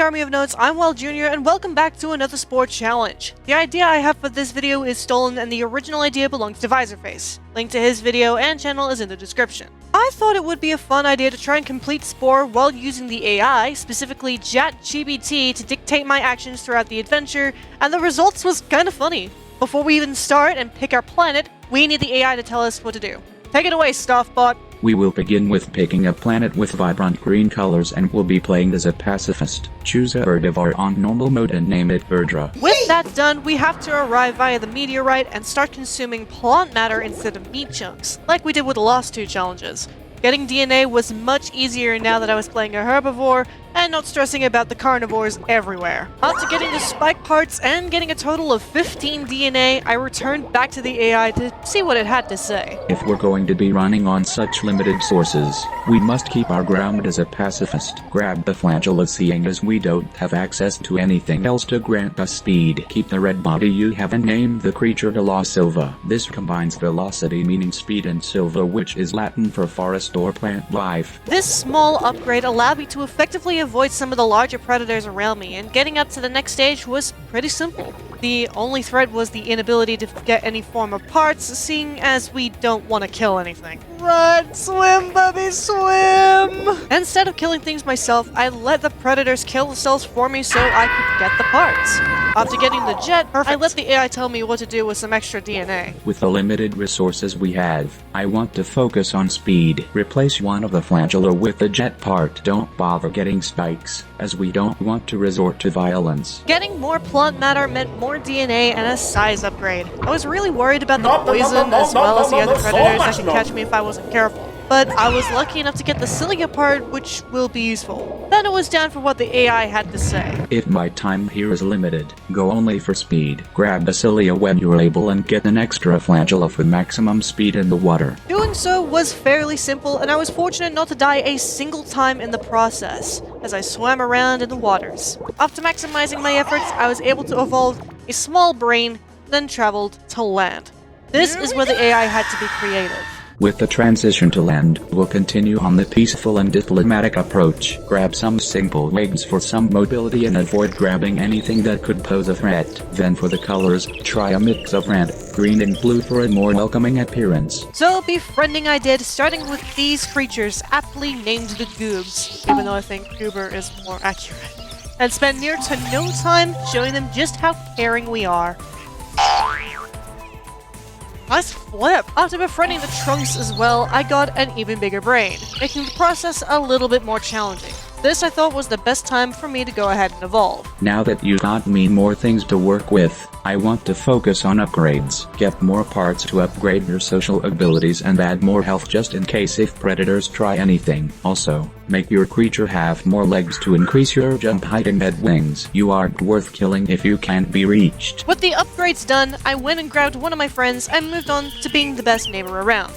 Army of Notes, I'm Well Jr., and welcome back to another Spore challenge. The idea I have for this video is stolen and the original idea belongs to Visorface. Link to his video and channel is in the description. I thought it would be a fun idea to try and complete Spore while using the AI, specifically ChatGPT, to dictate my actions throughout the adventure, and the results was kinda funny. Before we even start and pick our planet, we need the AI to tell us what to do. Take it away, Staffbot! We will begin with picking a planet with vibrant green colors and will be playing as a pacifist. Choose a Herbivar on normal mode and name it Verdra. With that done, we have to arrive via the meteorite and start consuming plant matter instead of meat chunks, like we did with the last two challenges. Getting DNA was much easier now that I was playing a herbivore and not stressing about the carnivores everywhere. After getting the spike parts and getting a total of 15 DNA, I returned back to the AI to see what it had to say. If we're going to be running on such limited sources, we must keep our ground as a pacifist. Grab the flagella seeing as we don't have access to anything else to grant us speed. Keep the red body you have and name the creature de la Silva. This combines velocity meaning speed and silva, which is Latin for forest or plant life. This small upgrade allowed me to effectively avoid some of the larger predators around me, and getting up to the next stage was pretty simple. The only threat was the inability to get any form of parts, seeing as we don't want to kill anything. Run! Swim, Bubby, swim! Instead of killing things myself, I let the predators kill themselves for me so I could get the parts. After getting the jet, I let the AI tell me what to do with some extra DNA. With the limited resources we have, I want to focus on speed. Replace one of the flagella with the jet part. Don't bother getting spikes, as we don't want to resort to violence. Getting more plant matter meant more DNA and a size upgrade. I was really worried about the poison as well as the other predators that could catch me if I wasn't careful. But I was lucky enough to get the cilia part, which will be useful. Then it was down for what the AI had to say. If my time here is limited, go only for speed. Grab the cilia when you're able and get an extra flagella for maximum speed in the water. Doing so was fairly simple, and I was fortunate not to die a single time in the process, as I swam around in the waters. After maximizing my efforts, I was able to evolve a small brain, then traveled to land. This is where the AI had to be creative. With the transition to land, we'll continue on the peaceful and diplomatic approach. Grab some simple legs for some mobility and avoid grabbing anything that could pose a threat. Then for the colors, try a mix of red, green and blue for a more welcoming appearance. So befriending I did, starting with these creatures, aptly named the Goobs, even though I think Goober is more accurate. And spend near to no time showing them just how caring we are. Nice flip! After befriending the trunks as well, I got an even bigger brain, making the process a little bit more challenging. This I thought was the best time for me to go ahead and evolve. Now that you got me more things to work with, I want to focus on upgrades. Get more parts to upgrade your social abilities and add more health just in case if predators try anything. Also, make your creature have more legs to increase your jump height and head wings. You aren't worth killing if you can't be reached. With the upgrades done, I went and grabbed one of my friends and moved on to being the best neighbor around.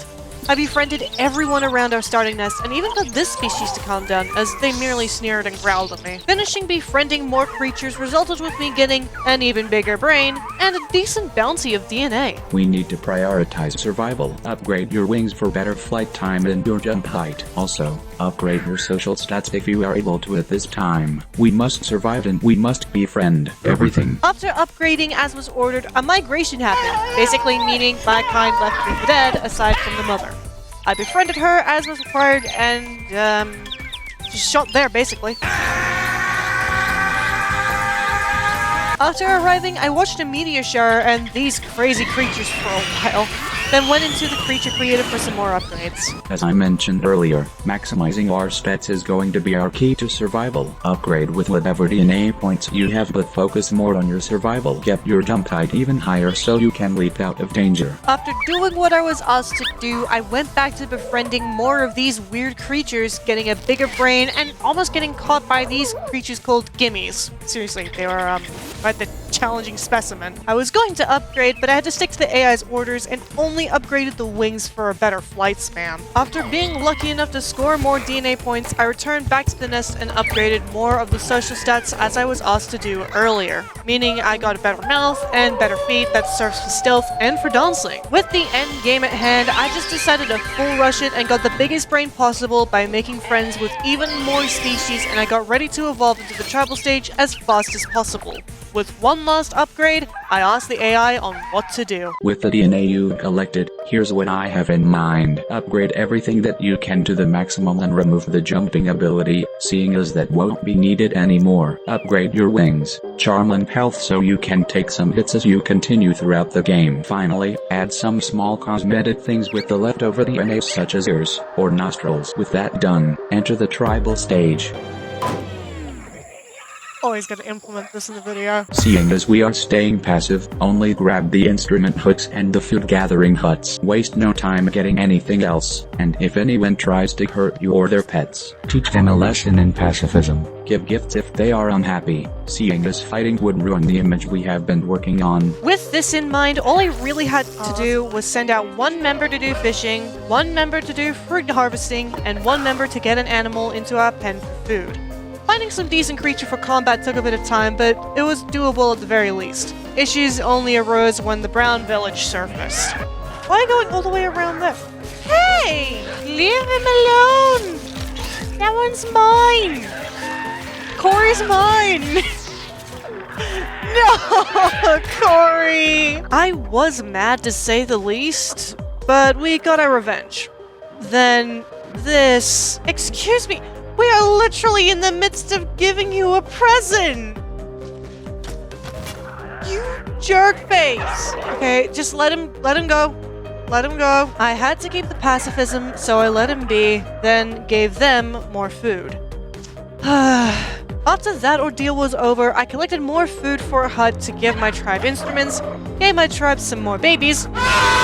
I befriended everyone around our starting nest and even got this species to calm down as they merely sneered and growled at me. Finishing befriending more creatures resulted with me getting an even bigger brain and a decent bounty of DNA. We need to prioritize survival. Upgrade your wings for better flight time and your jump height. Also, upgrade your social stats if you are able to at this time. We must survive and we must befriend everything. After upgrading as was ordered, a migration happened, basically meaning my kind left me for dead aside from the mother. I befriended her as was required and, just shot there basically. After arriving, I watched a meteor shower and these crazy creatures for a while, then went into the creature creative for some more upgrades. As I mentioned earlier, maximizing our stats is going to be our key to survival. Upgrade with whatever DNA points you have, but focus more on your survival. Get your jump height even higher so you can leap out of danger. After doing what I was asked to do, I went back to befriending more of these weird creatures, getting a bigger brain, and almost getting caught by these creatures called gimmies. Seriously, they were, challenging specimen. I was going to upgrade, but I had to stick to the AI's orders and only upgraded the wings for a better flight span. After being lucky enough to score more DNA points, I returned back to the nest and upgraded more of the social stats as I was asked to do earlier, meaning I got a better mouth and better feet that serves for stealth and for dancing. With the end game at hand, I just decided to full rush it and got the biggest brain possible by making friends with even more species, and I got ready to evolve into the tribal stage as fast as possible. With one last upgrade, I asked the AI on what to do. With the DNA you collected, here's what I have in mind. Upgrade everything that you can to the maximum and remove the jumping ability, seeing as that won't be needed anymore. Upgrade your wings, charm and health so you can take some hits as you continue throughout the game. Finally, add some small cosmetic things with the leftover DNA such as ears or nostrils. With that done, enter the tribal stage. Always gotta implement this in the video. Seeing as we are staying passive, only grab the instrument hooks and the food gathering huts. Waste no time getting anything else, and if anyone tries to hurt you or their pets, teach them a lesson in pacifism. Give gifts if they are unhappy, seeing as fighting would ruin the image we have been working on. With this in mind, all I really had to do was send out one member to do fishing, one member to do fruit harvesting, and one member to get an animal into our pen for food. Finding some decent creature for combat took a bit of time, but it was doable at the very least. Issues only arose when the brown village surfaced. Why are you going all the way around there? Hey! Leave him alone! That one's mine! Corey's mine! No, Corey! I was mad to say the least, but we got our revenge. Then this... Excuse me! We are literally in the midst of giving you a present! You jerkface! Okay, just let him go. Let him go. I had to keep the pacifism, so I let him be, then gave them more food. After that ordeal was over, I collected more food for a hut to give my tribe instruments, gave my tribe some more babies,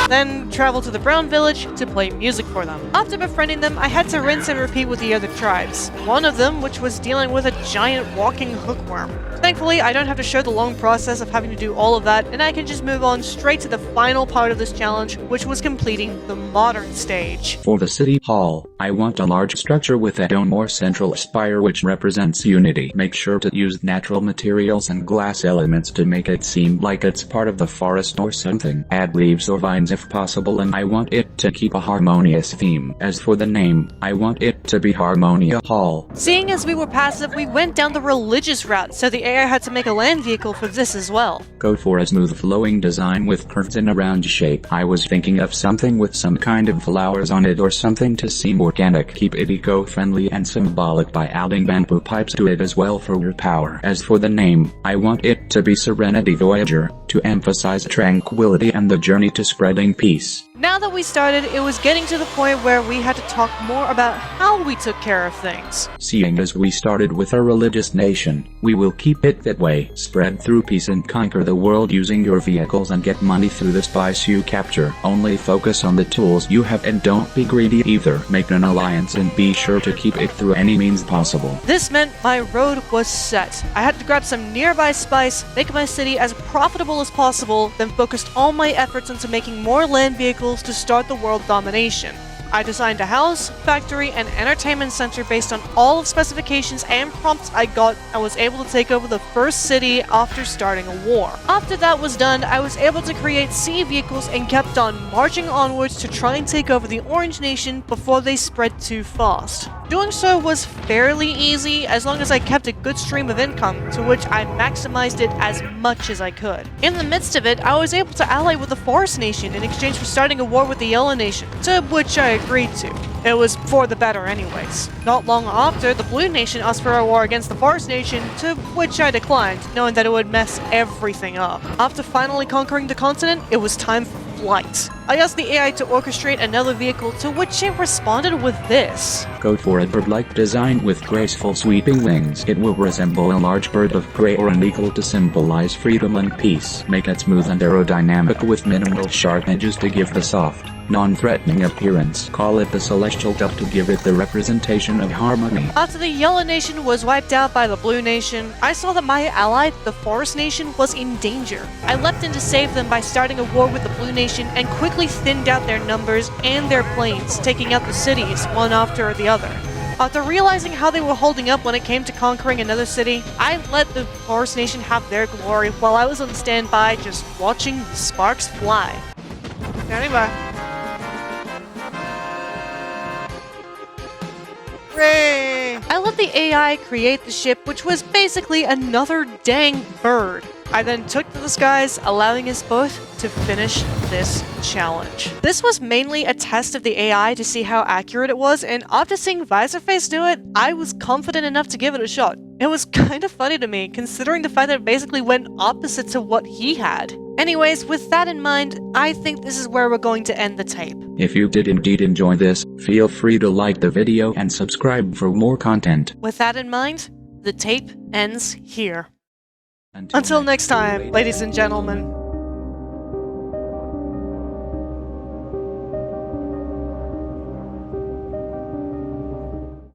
then traveled to the brown village to play music for them. After befriending them, I had to rinse and repeat with the other tribes. One of them, which was dealing with a giant walking hookworm. Thankfully, I don't have to show the long process of having to do all of that, and I can just move on straight to the final part of this challenge, which was completing the modern stage. For the city hall, I want a large structure with a dome or central spire which represents unity. Make sure to use natural materials and glass elements to make it seem like it's part of the forest or something. Add leaves or vines if possible, and I want it to keep a harmonious theme. As for the name, I want it to be Harmonia Hall. Seeing as we were passive, we went down the religious route, so the AI had to make a land vehicle for this as well. Go for a smooth flowing design with curves in a round shape. I was thinking of something with some kind of flowers on it or something to seem organic. Keep it eco-friendly and symbolic by adding bamboo pipes to it as well for your power. As for the name, I want it to be Serenity Voyager, to emphasize tranquility and the journey to spreading peace. Now that we started, it was getting to the point where we had to talk more about how we took care of things. Seeing as we started with a religious nation, we will keep it that way. Spread through peace and conquer the world using your vehicles and get money through the spice you capture. Only focus on the tools you have and don't be greedy either. Make an alliance and be sure to keep it through any means possible. This meant my road was set. I had to grab some nearby spice, make my city as profitable as possible, then focused all my efforts into making more land vehicles to start the world domination. I designed a house, factory, and entertainment center based on all of specifications and prompts I got, and was able to take over the first city after starting a war. After that was done, I was able to create sea vehicles and kept on marching onwards to try and take over the Orange Nation before they spread too fast. Doing so was fairly easy as long as I kept a good stream of income, to which I maximized it as much as I could. In the midst of it, I was able to ally with the Forest Nation in exchange for starting a war with the Yellow Nation, to which I agreed to. It was for the better anyways. Not long after, the Blue Nation asked for a war against the Forest Nation, to which I declined, knowing that it would mess everything up. After finally conquering the continent, it was time for flight. I asked the AI to orchestrate another vehicle, to which it responded with this. Go for a bird-like design with graceful sweeping wings. It will resemble a large bird of prey or an eagle to symbolize freedom and peace. Make it smooth and aerodynamic with minimal sharp edges to give the soft, non-threatening appearance. Call it the celestial dove to give it the representation of harmony. After the Yellow Nation was wiped out by the Blue Nation, I saw that my ally, the Forest Nation, was in danger. I leapt in to save them by starting a war with the Blue Nation and quickly thinned out their numbers and their planes, taking out the cities one after the other. After realizing how they were holding up when it came to conquering another city, I let the Forest Nation have their glory while I was on standby just watching the sparks fly. Anyway. Hooray! I let the AI create the ship, which was basically another dang bird. I then took to the skies, allowing us both to finish this challenge. This was mainly a test of the AI to see how accurate it was, and after seeing Visorface do it, I was confident enough to give it a shot. It was kind of funny to me, considering the fact that it basically went opposite to what he had. Anyways, with that in mind, I think this is where we're going to end the tape. If you did indeed enjoy this, feel free to like the video and subscribe for more content. With that in mind, the tape ends here. Until next time, ladies and gentlemen.